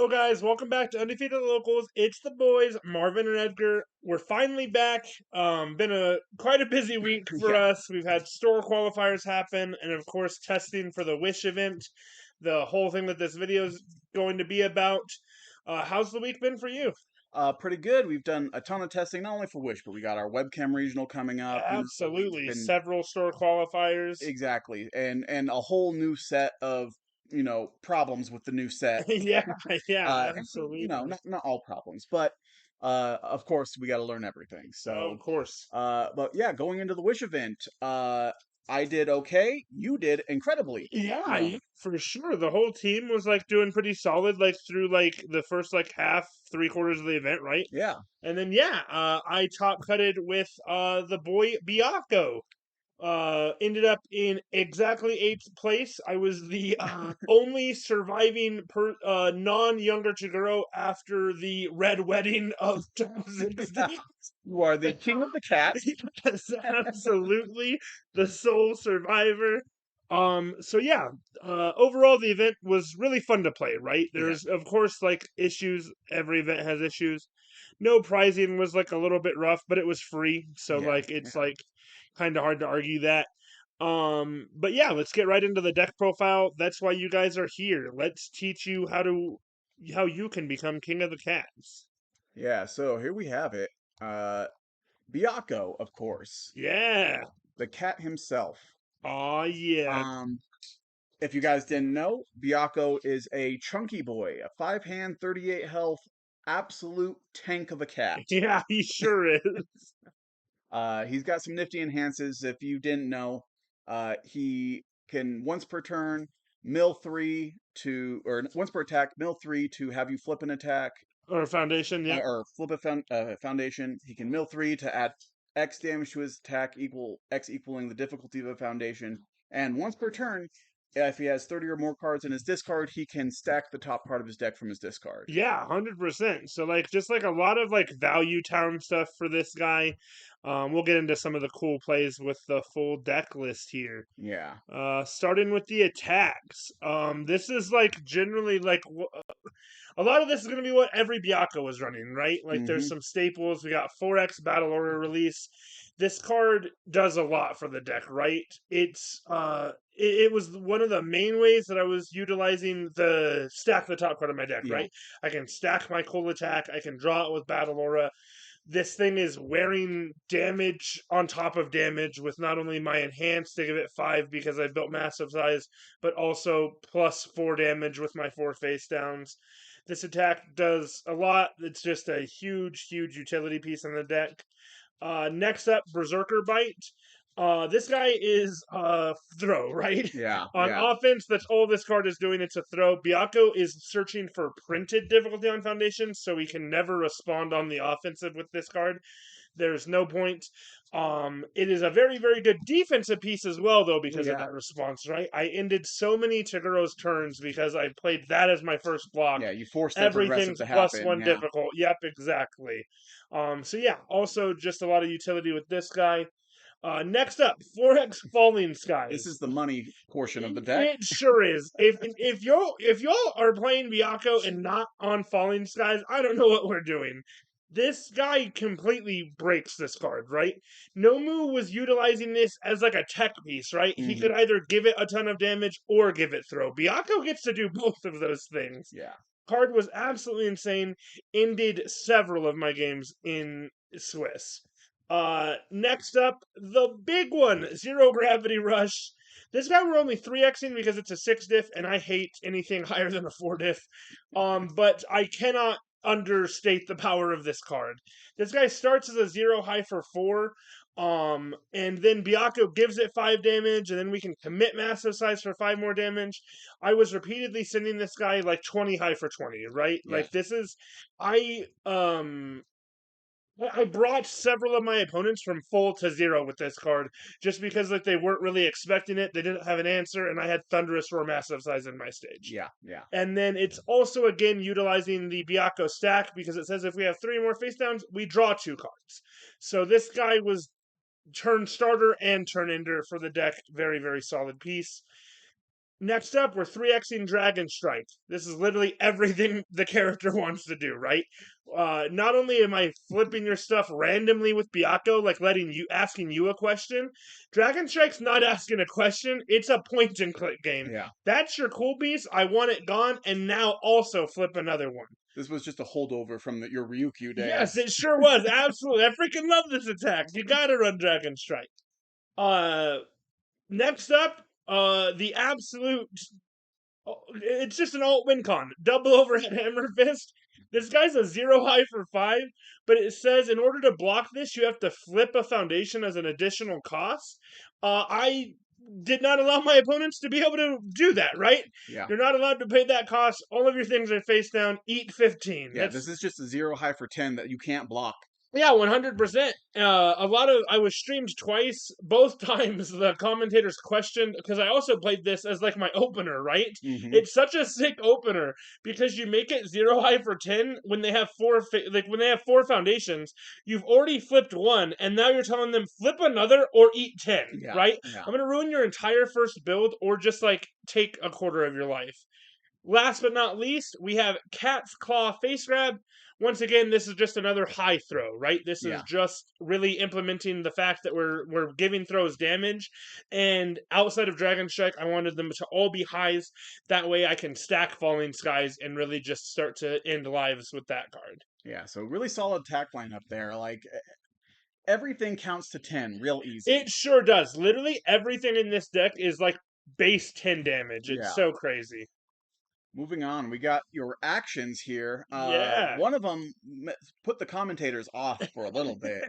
Hello, guys. Welcome back to Undefeated Locals. It's the boys, Marvin and Edgar. We're finally back. Been quite a busy week for Yeah. us. We've had store qualifiers happen, and of course, testing for the Wish event. The whole thing that this video is going to be about. How's the week been for you? Pretty good. We've done a ton of testing, not only for Wish, but we got our webcam regional coming up. It's Absolutely, been several store qualifiers. exactly, and a whole new set of problems with the new set. Yeah, yeah, And absolutely. not all problems, but of course we got to learn everything. Of So, course. but yeah, going into the Wish event, I did okay. You did incredibly. Yeah, Uh, yeah, for sure. The whole team was like doing pretty solid, like through like the first like half, 3/4 of the event, right? yeah. And then yeah, I top cutted with the boy Byakko. Ended up in exactly eighth place. I was the only surviving non-younger Chiguro after the red wedding of 2016. You are the king of the cat. Yes, absolutely the sole survivor. So yeah, overall the event was really fun to play, right? Yeah, There's of course like issues, every event has issues. No pricing was like a little bit rough, but it was free, so yeah, like it's yeah. like kind of hard to argue that. But yeah, let's get right into the deck profile. That's why you guys are here. Let's teach you how you can become king of the cats. Yeah, so here we have it. Byakko, of course, Yeah. the cat himself. Oh yeah. Um, if you guys didn't know, Byakko is a chunky boy, a 5 hand, 38 health, absolute tank of a cat. Yeah, he sure is. He's got some nifty enhances. If you didn't know, he can once per turn mill three to, or once per attack, mill three to have you flip an attack, Or foundation, yep. or flip a foundation. He can mill three to add X damage to his attack, equal X equaling the difficulty of a foundation. And once per turn, if he has 30 or more cards in his discard, he can stack the top part of his deck from his discard. Yeah, 100%. So like just like a lot of like value town stuff for this guy. We'll get into some of the cool plays with the full deck list here. Yeah. Starting with the attacks. This is like generally like a lot of this is going to be what every Byakko was running, right? Like there's Mm-hmm. some staples. We got 4X Battle Order release. This card does a lot for the deck, right? It was one of the main ways that I was utilizing the stack the top card of my deck, Yeah. right? I can stack my cool attack, I can draw it with Battle Aura. This thing is wearing damage on top of damage with not only my enhanced to give it 5 because I built massive size, but also plus 4 damage with my 4 face downs. This attack does a lot. It's just a huge, huge utility piece in the deck. Next up, Berserker Bite. This guy is throw, right? Yeah. On Yeah. offense, that's all this card is doing. It's a throw. Byakko is searching for printed difficulty on foundation, so he can never respond on the offensive with this card. There's no point. It is a very, very good defensive piece as well, though, because of Yeah. that response, right? I ended so many Tiguro's turns because I played that as my first block. Yeah. You forced the progressive Everything's to plus happen. one Yeah. difficult. Yep, exactly. So yeah, also just a lot of utility with this guy. Next up, 4X Falling This is Skies. the money portion of the deck. It sure is. If y'all are playing Byakko and not on Falling Skies, I don't know what we're doing. This guy completely breaks this card, right? Nomu was utilizing this as like a tech piece, right? He Hmm. could either give it a ton of damage or give it throw. Byakko gets to do both of those things. Yeah. Card was absolutely insane. Ended several of my games in Swiss. Next up, the big one, Zero Gravity Rush. This guy we're only 3xing because it's a 6 diff, and I hate anything higher than a 4 diff. But I cannot understate the power of this card. This guy starts as a 0 high for 4. And then Byakko gives it 5 damage, and then we can commit massive size for 5 more damage. I was repeatedly sending this guy like 20 high for 20, right? Yeah. Like this is I brought several of my opponents from full to 0 with this card just because like they weren't really expecting it. They didn't have an answer, and I had Thunderous Roar massive size in my stage. Yeah. Yeah. And then it's also again utilizing the Byakko stack because it says if we have 3 more face downs, we draw 2 cards. So this guy was turn starter and turn ender for the deck. Very, very solid piece. Next up, we're 3xing Dragon Strike. This is literally everything the character wants to do, right? Not only am I flipping your stuff randomly with Byakko, like asking you a question, Dragon Strike's not asking a question, it's a point and click game. Yeah. That's your cool piece, I want it gone, and now also flip another one. This was just a holdover from your Ryukyu Yes, days. it sure was. Absolutely. I freaking love this attack. You gotta run Dragon Strike. Uh, Next up, the absolute. It's just an alt win con. Double overhead hammer fist. This guy's a 0 high for 5, but it says in order to block this, you have to flip a foundation as an additional cost. I did not allow my opponents to be able to do that, right? Yeah. You're not allowed to pay that cost. All of your things are face down. Eat 15. Yeah, That's this is just a 0 high for 10 that you can't block. Yeah, 100%. I was streamed twice. Both times the commentators questioned because I also played this as like my opener, right? Mm-hmm. It's such a sick opener because you make it 0 high for 10 when they have when they have four foundations. You've already flipped one, and now you're telling them flip another or eat 10, Yeah. right? Yeah. I'm gonna ruin your entire first build or just like take a quarter of your life. Last but not least, we have Cat's Claw Face Grab. Once again, this is just another high throw, right? This is Yeah. just really implementing the fact that we're giving throws damage. And outside of Dragon Strike, I wanted them to all be highs. That way I can stack Falling Skies and really just start to end lives with that card. Yeah, so really solid attack lineup there. Like everything counts to 10 real easy. It sure does. Literally everything in this deck is like base 10 damage. It's Yeah. so crazy. Moving on, we got your actions here. Yeah. One of them put the commentators off for a little bit.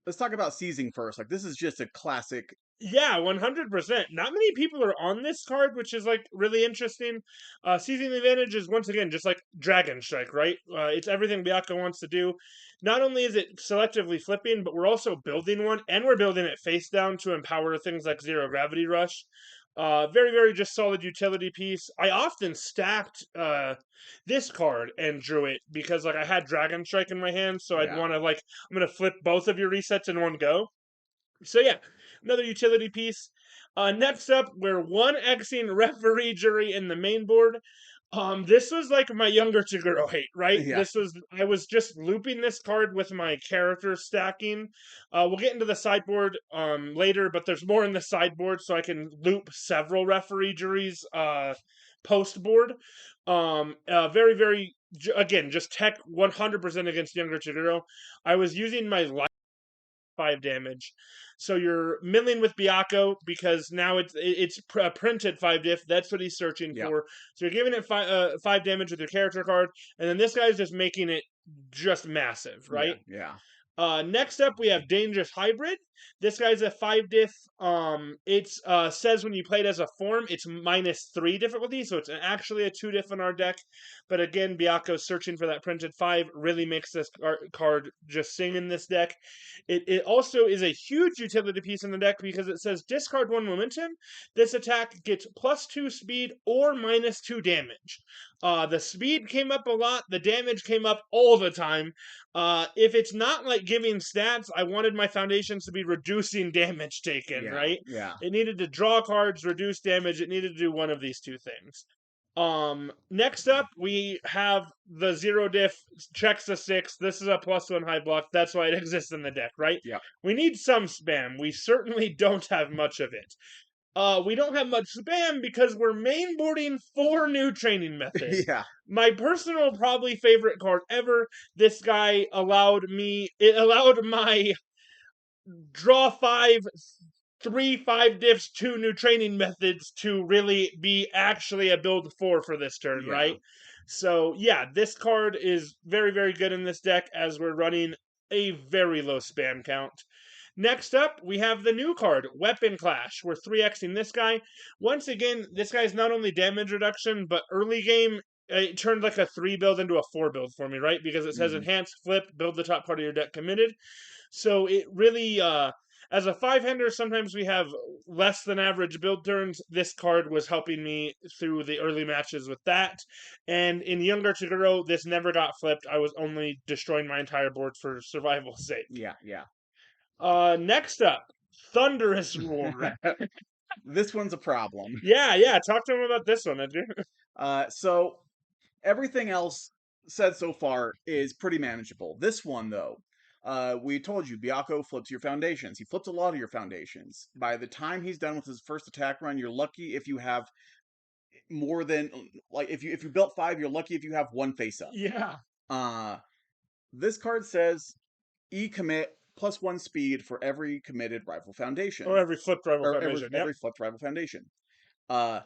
Let's talk about seizing first. Like this is just a classic. Yeah, 100%. Not many people are on this card, which is like really interesting. Seizing the advantage is once again just like Dragon Strike, right? It's everything Byakko wants to do. Not only is it selectively flipping, but we're also building one, and we're building it face down to empower things like Zero Gravity Rush. Very, very just solid utility piece. I often stacked this card and drew it because like I had Dragon Strike in my hand, so I'd Yeah. want to like I'm gonna flip both of your resets in one go. So yeah, another utility piece. Next up, we're 1xing referee jury in the main board. This was like my younger Toguro hate, right? Yeah. I was just looping this card with my character stacking. We'll get into the sideboard later, but there's more in the sideboard, so I can loop several referee juries post board. Very, very again, just tech 100% against younger Toguro. I was using my 5 damage. So you're milling with Byakko because now it's printed 5 diff. That's what he's searching Yeah. for. So you're giving it 5 damage with your character card, and then this guy's just making it just massive, right? Yeah. Next up, we have Dangerous Hybrid. This guy's a 5 diff. It's says when you play it as a form, it's -3 difficulty, so it's actually a 2 diff in our deck. But again, Byakko searching for that printed 5 really makes this card just sing in this deck. It also is a huge utility piece in the deck because it says discard 1 momentum. This attack gets +2 speed or -2 damage. The speed came up a lot. The damage came up all the time. If it's not like giving stats, I wanted my foundations to be reducing damage taken, right? Yeah. It needed to draw cards, reduce damage. It needed to do one of these two things. Next up, we have the 0 diff checks a 6. This is a +1 high block. That's why it exists in the deck, right? Yeah. We need some spam. We certainly don't have much of it. We don't have much spam because we're mainboarding 4 new training methods. Yeah. My personal probably favorite card ever. This guy allowed my draw 5, 3 5 diffs, 2 new training methods to really be actually a build 4 for this turn, Yeah. right? So yeah, this card is very, very good in this deck as we're running a very low spam count. Next up, we have the new card, Weapon Clash. We're 3xing this guy. Once again, this guy's not only damage reduction, but early game, it turned like a 3 build into a 4 build for me, right? Because it says enhance, flip, build the top part of your deck committed. So it really, as a 5-hander, sometimes we have less than average build turns. This card was helping me through the early matches with that. And in younger Toguro, this never got flipped. I was only destroying my entire board for survival's sake. Yeah. Next up, Thunderous Roar. This one's a problem. Yeah. Talk to him about this one, Edgar. So everything else said so far is pretty manageable. This one, though, we told you, Byakko flips your foundations. He flips a lot of your foundations. By the time he's done with his first attack run, you're lucky if you have more than like if you built 5, you're lucky if you have 1 face up. Yeah. Uh, this card says commit +1 speed for every committed rival Or foundation, every flipped rival or every foundation. Yep. every flipped rival foundation. Uh,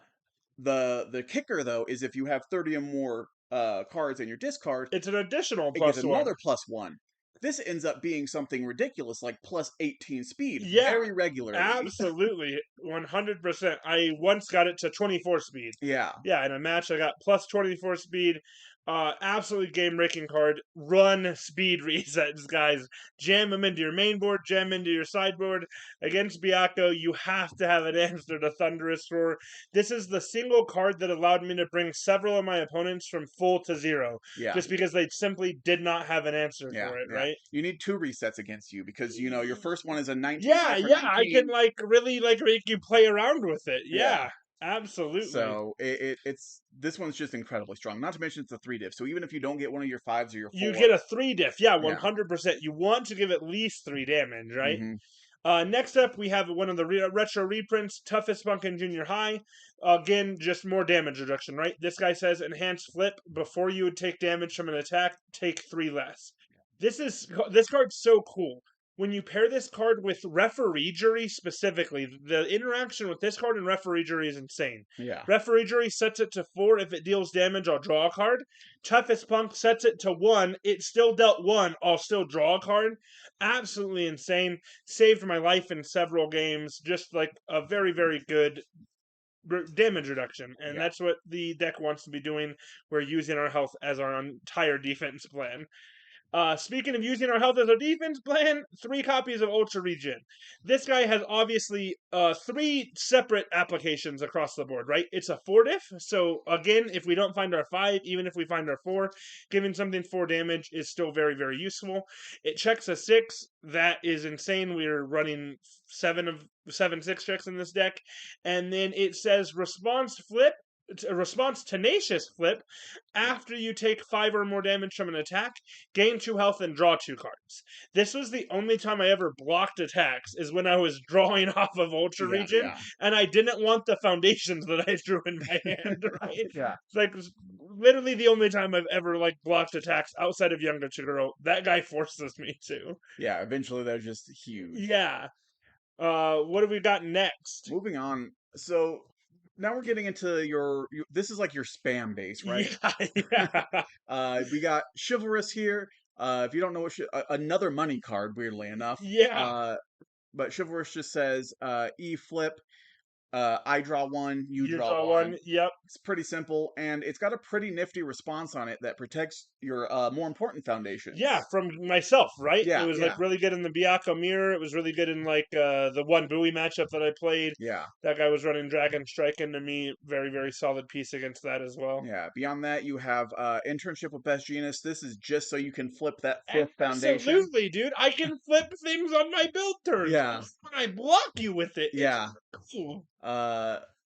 the kicker though is if you have 30 or more cards in your discard, It's an additional it gets +1. another +1. This ends up being something ridiculous like +18 speed Yeah. very regularly. Absolutely. 100%. I once got it to 24 speed. Yeah. Yeah, in a match I got plus 24 speed. Absolutely game breaking card. Run speed resets, guys. Jam them into your main board, jam into your sideboard. Against Byakko, you have to have an answer to Thunderous Roar. This is the single card that allowed me to bring several of my opponents from full to 0, Yeah. just because they simply did not have an answer Yeah, for it, yeah. right? You need 2 resets against you because your first one is a 19 Yeah, for yeah, I 19. can like really like make you play around with it. Yeah. Yeah, absolutely. So it's this one's just incredibly strong. Not to mention it's a 3 diff. So even if you don't get one of your 5s or your You 4, get a 3 diff. Yeah, yeah. 100%. You want to give at least 3 damage, right? Hmm. Next up, we have one of the retro reprints, Toughest Punk in Junior High. Again, just more damage reduction, right? This guy says enhanced flip. Before you would take damage from an attack, take 3 less. This card's so cool. When you pair this card with Referee Jury specifically, the interaction with this card and Referee Jury is insane. Yeah. Referee Jury sets it to 4. If it deals damage, I'll draw a card. Toughest Punk sets it to 1. It still dealt 1. I'll still draw a card. Absolutely insane. Saved my life in several games. Just like a very, very good damage reduction. And Yeah. that's what the deck wants to be doing. We're using our health as our entire defense plan. Speaking of using our health as a defense plan, 3 copies of Ultra Regen. This guy has obviously 3 separate applications across the board, right? It's a 4 diff, so again, if we don't find our 5, even if we find our 4, giving something 4 damage is still very, very useful. It checks a 6, that is insane. We're running 7 of 7 6 checks in this deck. And then it says response flip, a response tenacious flip. After you take 5 or more damage from an attack, gain 2 health and draw 2 cards. This was the only time I ever blocked attacks, is when I was drawing off of Ultra Yeah, Regen, yeah. and I didn't want the foundations that I drew in my hand, right? Yeah. It's like literally the only time I've ever like blocked attacks outside of Young Chiguro. That guy forces me to. Yeah, eventually they're just huge. Yeah. What have we got next? Moving on. So now we're getting into this is like your spam base, right? Yeah. We got Chivalrous here. If you don't know what another money card, weirdly enough. Yeah. But Chivalrous just says E flip. I draw 1, you You draw draw 1. 1. Yep. It's pretty simple, and it's got a pretty nifty response on it that protects your more important foundations. Yeah, from myself, right? Yeah, It was yeah. like really good in the Byakko mirror. It was really good in like the one Bowie matchup that I played. Yeah. That guy was running Dragon Strike into me. Very, very solid piece against that as well. Yeah. Beyond that, you have internship with Best Genus. This is just so you can flip that 5th foundation. Absolutely, dude. I can flip things on my build turns. Yeah. When I block you with it. Yeah. It's cool.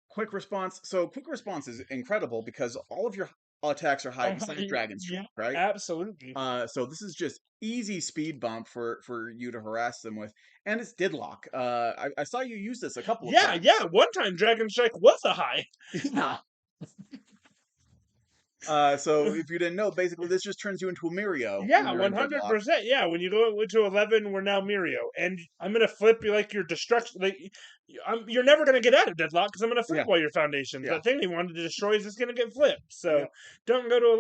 Quick response. So quick response is incredible because all of your attacks are high except Dragon Strike, right? Absolutely. So this is just easy speed bump for you to harass them with, and it's Deadlock. I saw you use this a couple of times. Yeah. One time Dragon Strike was a high. Yeah. So if you didn't know, basically this just turns you into a Mirio. Yeah, 100%. Yeah, when you go to 11, we're now Mirio, and I'm gonna flip you like your destruction. Like, you're never gonna get out of Deadlock because I'm gonna flip all your foundations. Yeah. The thing they wanted to destroy is just gonna get flipped. So don't go to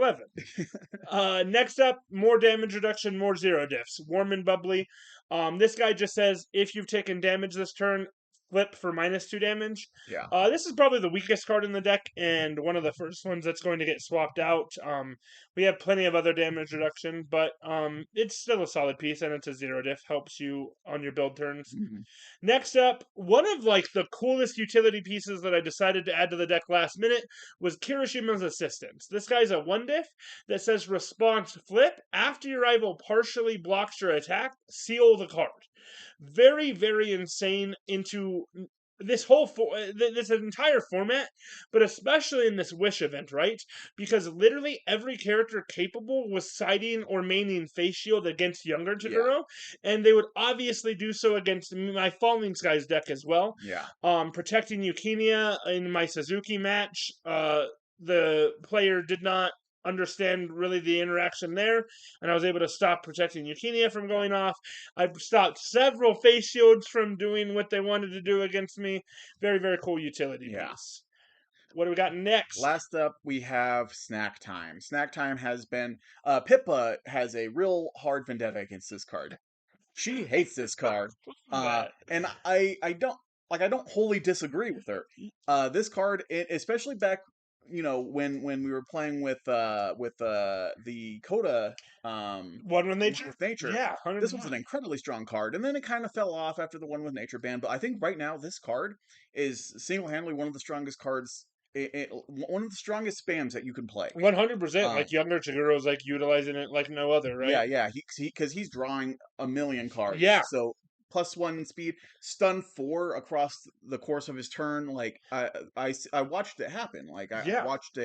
11. Next up, more damage reduction, more 0 diffs. Warm and bubbly. This guy just says if you've taken damage this turn, flip for -2 damage. Yeah. This is probably the weakest card in the deck and one of the first ones that's going to get swapped out. We have plenty of other damage reduction, but it's still a solid piece and it's a 0 diff. Helps you on your build turns. Mm-hmm. Next up, one of like the coolest utility pieces that I decided to add to the deck last minute was Kirishima's Assistance. This guy's a 1 diff that says response flip. After your rival partially blocks your attack, seal the card. Very, very insane into this this entire format, but especially in this Wish event, right? Because literally every character capable was siding or maining Face Shield against younger Yeah, Toguro, and they would obviously do so against my Falling Skies deck as well. yeah, Protecting Yukinia in my Suzuki match, the player did not understand really the interaction there, and I was able to stop protecting Yukinia from going off. I've stopped several face shields from doing what they wanted to do against me. Very, very cool utility yeah. piece. What do we got next? Last up, we have Snack Time. Snack Time has been Pippa has a real hard vendetta against this card. She hates this card, That. and I don't wholly disagree with her. This card, especially back, when we were playing with the Coda One with nature? with nature. Yeah, This was 100%. an incredibly strong card, and then it kind of fell off after the one with nature ban. But I think right now this card is single-handedly one of the strongest cards, one of the strongest spams that you can play. 100%. Um, Like younger Chiguro's like utilizing it like no other, right? yeah, because he's drawing a million cards. Yeah, So +1 speed, stun 4 across the course of his turn. Like I watched it happen. Like yeah, I watched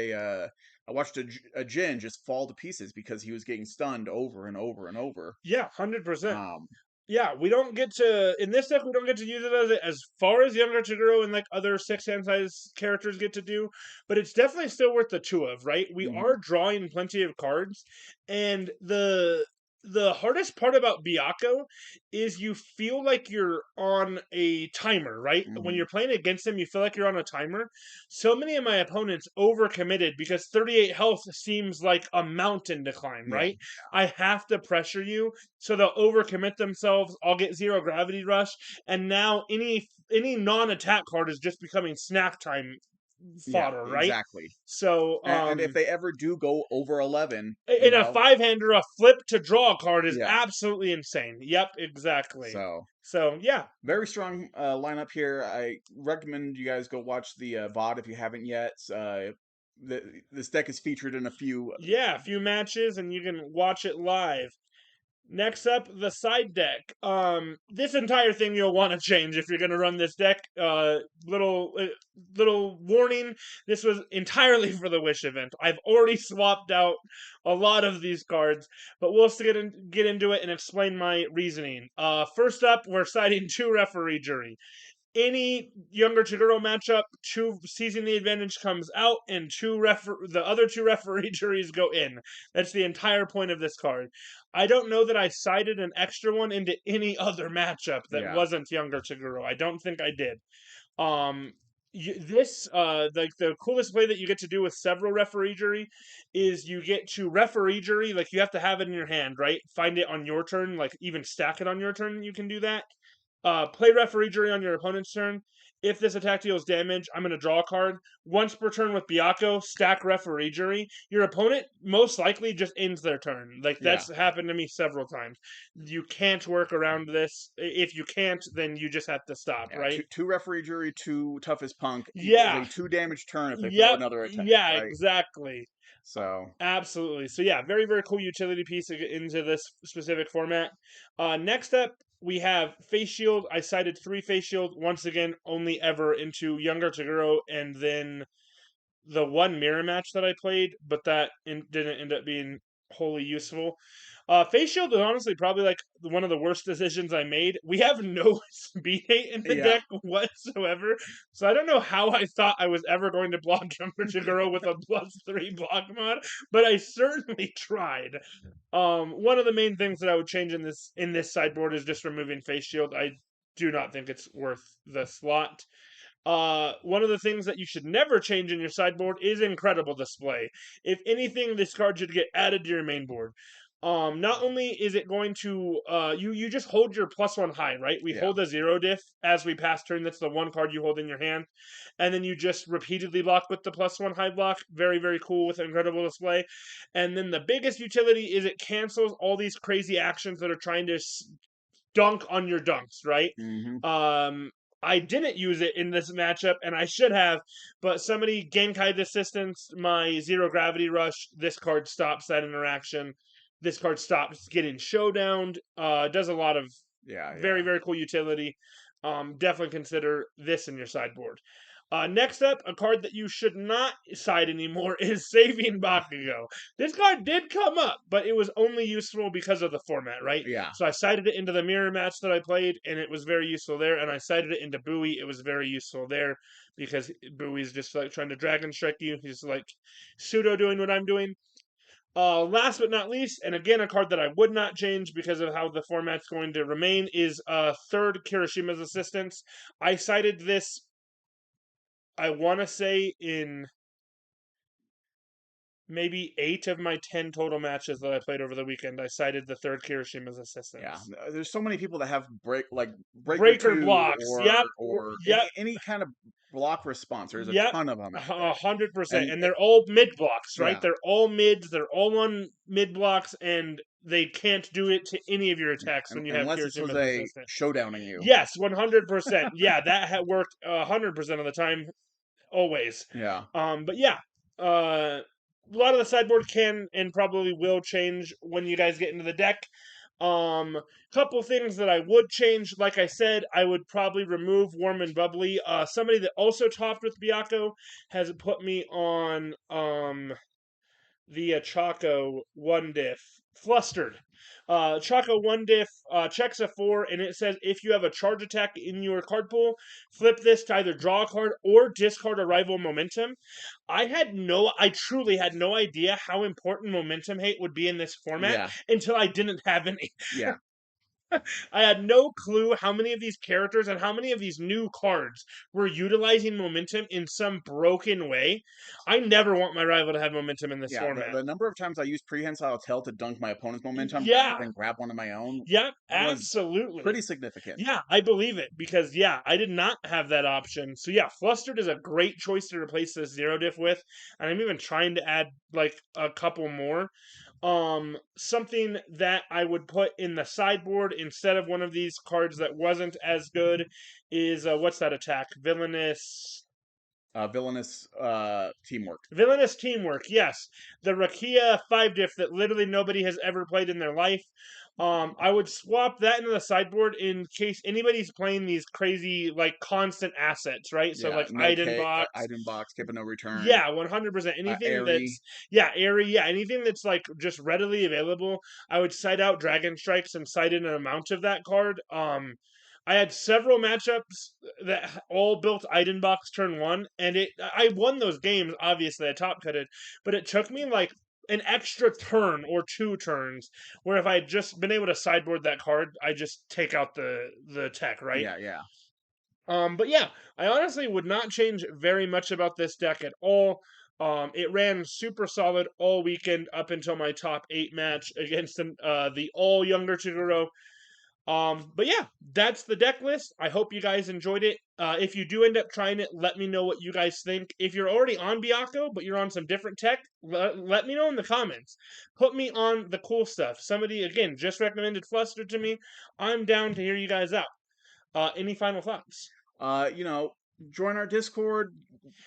a Jin just fall to pieces because he was getting stunned over and over and over. yeah, 100%. Um, Yeah, we don't get to in this deck. We don't get to use it as far as younger Chiguro and like other 6 hand size characters get to do, but it's definitely still worth the two of, right? We mhm, are drawing plenty of cards, and the hardest part about Byakko is you feel like you're on a timer, right? When mhm, you're playing against him, you feel like you're on a timer. So many of my opponents overcommitted because 38 health seems like a mountain to climb, yeah, right? I have to pressure you, so they'll overcommit themselves. I'll get 0 gravity rush, and now any non-attack card is just becoming snack time yeah, fodder, right? exactly. So And if they ever do go over 11, in a 5-hander, a flip to draw card is yeah. absolutely insane. Yep, exactly. So So yeah, very strong lineup here. I recommend you guys go watch the VOD if you haven't yet. This deck is featured in a few. yeah, a few matches and you can watch it live. Next up, the side deck. This entire thing you'll want to change if you're going to run this deck. Little warning. This was entirely for the Wish event. I've already swapped out a lot of these cards, but we'll still get into it and explain my reasoning. First up, we're citing 2 referee jury. Any younger Chiguro matchup, seizing the advantage comes out, and the other 2 referee juries go in. That's the entire point of this card. I don't know that I cited an extra one into any other matchup that Yeah. wasn't younger Chiguro. I don't think I did. This like the coolest play that you get to do with several referee jury is you get to referee jury, like you have to have it in your hand, right? Find it on your turn, like even stack it on your turn. You can do that. Play referee jury on your opponent's turn. If this attack deals damage, I'm going to draw a card. Once per turn with Byakko, stack referee jury. Your opponent most likely just ends their turn. Like Yeah. that's happened to me several times. You can't work around this. If you can't, then you just have to stop, Yeah. right? Two referee jury, two toughest punk equals Yeah. a 2 damage turn if they throw Yep. another attack, Yeah, right? exactly. So Absolutely. So yeah, very very cool utility piece into this specific format. Next up, we have face shield. I cited 3 face shield once again, only ever into younger Taguro, and then the one mirror match that I played, but didn't end up being wholly useful. Face Shield is honestly probably like one of the worst decisions I made. We have no speed hate in the yeah. deck whatsoever, so I don't know how I thought I was ever going to block Jumper Girl with a +3 block mod, but I certainly tried. One of the main things that I would change in this sideboard is just removing Face Shield. I do not think it's worth the slot. One of the things that you should never change in your sideboard is Incredible Display. If anything, this card should get added to your main board. Not only is it going to you just hold your +1 high, right? We Yeah. hold a 0 diff as we pass turn. That's the one card you hold in your hand, and then you just repeatedly block with the +1 high block. Very very cool with Incredible Display. And then the biggest utility is it cancels all these crazy actions that are trying to dunk on your dunks, right? Hmm. Um, I didn't use it in this matchup, and I should have, but somebody Genkai Assistance, my 0 gravity rush. This card stops that interaction. This card stops getting showdowned. Does a lot of Yeah. very, Yeah. very cool utility. definitely consider this in your sideboard. Next up, a card that you should not side anymore is Saving Bakugo. This card did come up, but it was only useful because of the format, right? Yeah. So I sided it into the mirror match that I played, and it was very useful there. And I sided it into Bowie, it was very useful there because Bowie's just like trying to Dragon Strike you. He's like pseudo doing what I'm doing. Last but not least, and again a card that I would not change because of how the format's going to remain, is third Kirishima's Assistance. I cited this, I want to say, in maybe 8 of my 10 total matches that I played over the weekend. I cited the third Kirishima's Yeah, Assistance. there's so many people that have breaker Breaker two blocks. Yep. or Yep. any kind of block response. There's a Yep. ton of them out there, 100%. and And they're all mid blocks, right? yeah, They're all mids. They're all on mid blocks, and they can't do it to any of your attacks when you have unless this was Kirishima's a Assistant. showdowning you. Yes, 100%. Yeah, that had worked 100% of the time, always. Yeah, But yeah, a lot of the sideboard can and probably will change when you guys get into the deck. Couple things that I would change. Like I said, I would probably remove Warm and Bubbly. Somebody that also topped with Byakko has put me on the Chaco one diff. Flustered. Chaco one diff checks a 4, and it says if you have a charge attack in your card pool, flip this to either draw a card or discard a rival momentum. I truly had no idea how important momentum hate would be in this format yeah, until I didn't have any. yeah, I had no clue how many of these characters and how many of these new cards were utilizing momentum in some broken way. I never want my rival to have momentum in this yeah. The, format. the number of times I used prehensile tail to dunk my opponent's momentum rather Yeah, than grab one of my own yeah, was absolutely. pretty significant. Yeah, I believe it because yeah, I did not have that option. So yeah, Flustered is a great choice to replace this zero diff with, and I'm even trying to add like a couple more. Something that I would put in the sideboard instead of one of these cards that wasn't as good is what's that attack? Villainous teamwork. Villainous Teamwork, yes. The Rakia 5 diff that literally nobody has ever played in their life. I would swap that into the sideboard in case anybody's playing these crazy, like, constant assets, right? So, Yeah, like, no Iden K, Box. item box, skip a no return, Yeah, 100%. Anything airy. that's, yeah, airy, yeah, anything that's, like, just readily available. I would side out Dragon Strikes and side in an amount of that card. I had several matchups that all built Box turn 1, and I won those games, obviously, I top cutted, but it took me, like, an extra turn or 2 turns, where if I had just been able to sideboard that card, I just take out the tech, right? Yeah, yeah. But yeah, I honestly would not change very much about this deck at all. It ran super solid all weekend up until my top 8 match against the all younger Chiguro. But yeah, that's the deck list. I hope you guys enjoyed it. If you do end up trying it, let me know what you guys think. If you're already on Byakko, but you're on some different tech, let me know in the comments. Put me on the cool stuff. Somebody, again, just recommended Fluster to me. I'm down to hear you guys out. Any final thoughts? You know, join our Discord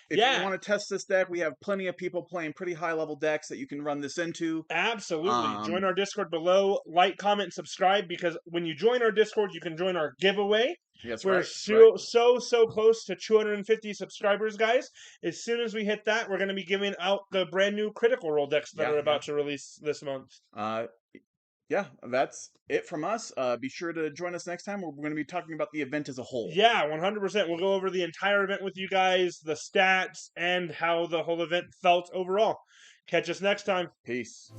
if you Yeah, want to test this deck. We have plenty of people playing pretty high level decks that you can run this into. absolutely. Join Um, our Discord below. Like, comment, subscribe because when you join our Discord, you can join our giveaway. that's We're right. That's right. so close to 250 subscribers, guys. As soon as we hit that, we're going to be giving out the brand new Critical Role decks that Yeah, are yeah. about to release this month. Uh, yeah, that's it from us. Be sure to join us next time. We're going to be talking about the event as a whole. Yeah, 100%. We'll go over the entire event with you guys, the stats, and how the whole event felt overall. Catch us next time. Peace.